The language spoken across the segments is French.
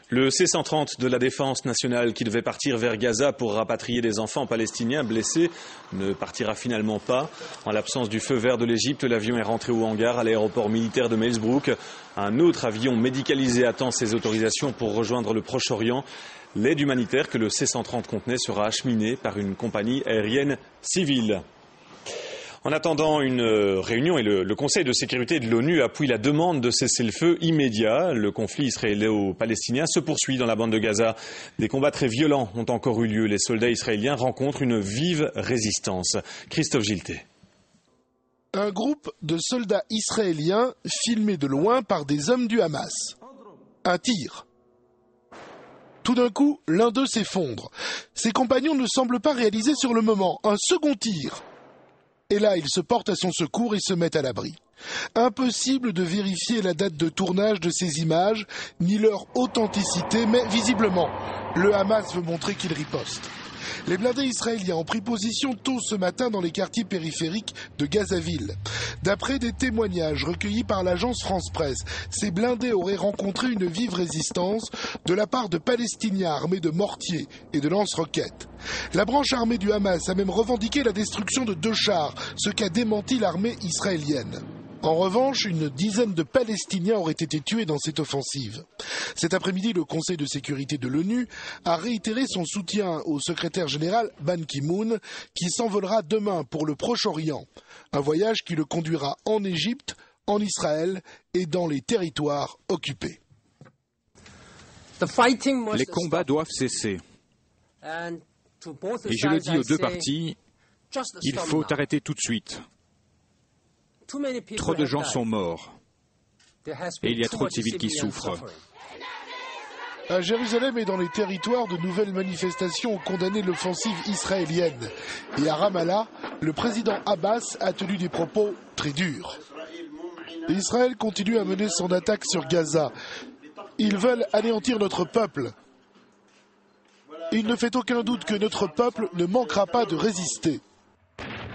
Le C-130 de la Défense nationale qui devait partir vers Gaza pour rapatrier des enfants palestiniens blessés ne partira finalement pas. En l'absence du feu vert de l'Égypte, l'avion est rentré au hangar à l'aéroport militaire de Meelsbrook. Un autre avion médicalisé attend ses autorisations pour rejoindre le Proche-Orient. L'aide humanitaire que le C-130 contenait sera acheminée par une compagnie aérienne civile. En attendant une réunion, et le Conseil de sécurité de l'ONU appuie la demande de cessez-le-feu immédiat. Le conflit israélo-palestinien se poursuit dans la bande de Gaza. Des combats très violents ont encore eu lieu. Les soldats israéliens rencontrent une vive résistance. Christophe Giltet. Un groupe de soldats israéliens filmés de loin par des hommes du Hamas. Un tir. Tout d'un coup, l'un d'eux s'effondre. Ses compagnons ne semblent pas réaliser sur le moment. Un second tir. Et là, ils se portent à son secours et se mettent à l'abri. Impossible de vérifier la date de tournage de ces images, ni leur authenticité, mais visiblement, le Hamas veut montrer qu'il riposte. Les blindés israéliens ont pris position tôt ce matin dans les quartiers périphériques de Gazaville. D'après des témoignages recueillis par l'agence France Presse, ces blindés auraient rencontré une vive résistance de la part de Palestiniens armés de mortiers et de lance-roquettes. La branche armée du Hamas a même revendiqué la destruction de 2 chars, ce qu'a démenti l'armée israélienne. En revanche, une dizaine de Palestiniens auraient été tués dans cette offensive. Cet après-midi, le Conseil de sécurité de l'ONU a réitéré son soutien au secrétaire général Ban Ki-moon, qui s'envolera demain pour le Proche-Orient. Un voyage qui le conduira en Égypte, en Israël et dans les territoires occupés. Les combats doivent cesser. Et je le dis aux deux parties, il faut arrêter tout de suite. Trop de gens sont morts et il y a trop de civils qui souffrent. À Jérusalem et dans les territoires, de nouvelles manifestations ont condamné l'offensive israélienne. Et à Ramallah, le président Abbas a tenu des propos très durs. Israël continue à mener son attaque sur Gaza. Ils veulent anéantir notre peuple. Il ne fait aucun doute que notre peuple ne manquera pas de résister.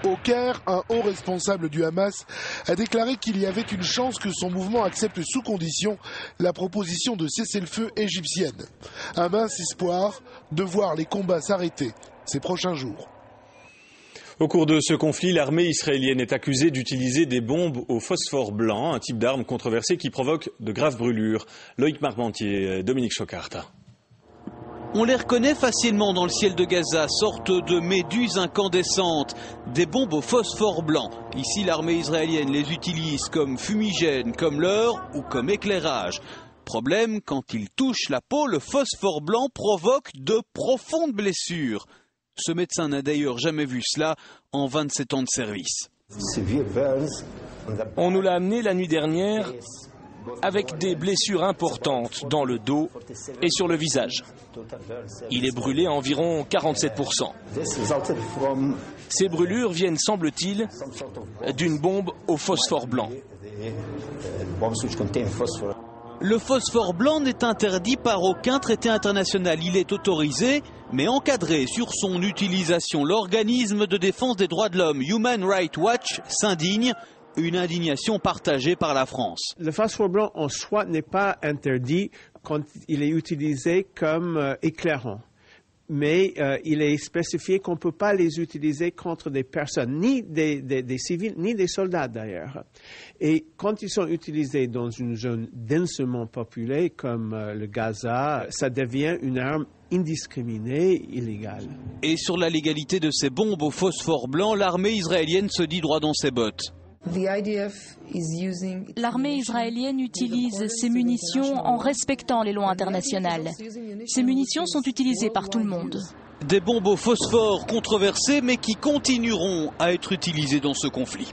Au Caire, un haut responsable du Hamas a déclaré qu'il y avait une chance que son mouvement accepte sous condition la proposition de cessez-le-feu égyptienne. Un mince espoir de voir les combats s'arrêter ces prochains jours. Au cours de ce conflit, l'armée israélienne est accusée d'utiliser des bombes au phosphore blanc, un type d'arme controversée qui provoque de graves brûlures. Loïc Marmentier, Dominique Chocarta. On les reconnaît facilement dans le ciel de Gaza, sorte de méduses incandescentes, des bombes au phosphore blanc. Ici, l'armée israélienne les utilise comme fumigène, comme leurre ou comme éclairage. Problème, quand ils touchent la peau, le phosphore blanc provoque de profondes blessures. Ce médecin n'a d'ailleurs jamais vu cela en 27 ans de service. On nous l'a amené la nuit dernière avec des blessures importantes dans le dos et sur le visage. Il est brûlé à environ 47%. Ces brûlures viennent, semble-t-il, d'une bombe au phosphore blanc. Le phosphore blanc n'est interdit par aucun traité international. Il est autorisé, mais encadré sur son utilisation. L'organisme de défense des droits de l'homme, Human Rights Watch, s'indigne. Une indignation partagée par la France. Le phosphore blanc en soi n'est pas interdit quand il est utilisé comme éclairant. Mais il est spécifié qu'on ne peut pas les utiliser contre des personnes, ni des civils, ni des soldats d'ailleurs. Et quand ils sont utilisés dans une zone densément populée comme le Gaza, ça devient une arme indiscriminée, illégale. Et sur la légalité de ces bombes au phosphore blanc, l'armée israélienne se dit droit dans ses bottes. L'armée israélienne utilise ces munitions en respectant les lois internationales. Ces munitions sont utilisées par tout le monde. Des bombes au phosphore controversées mais qui continueront à être utilisées dans ce conflit.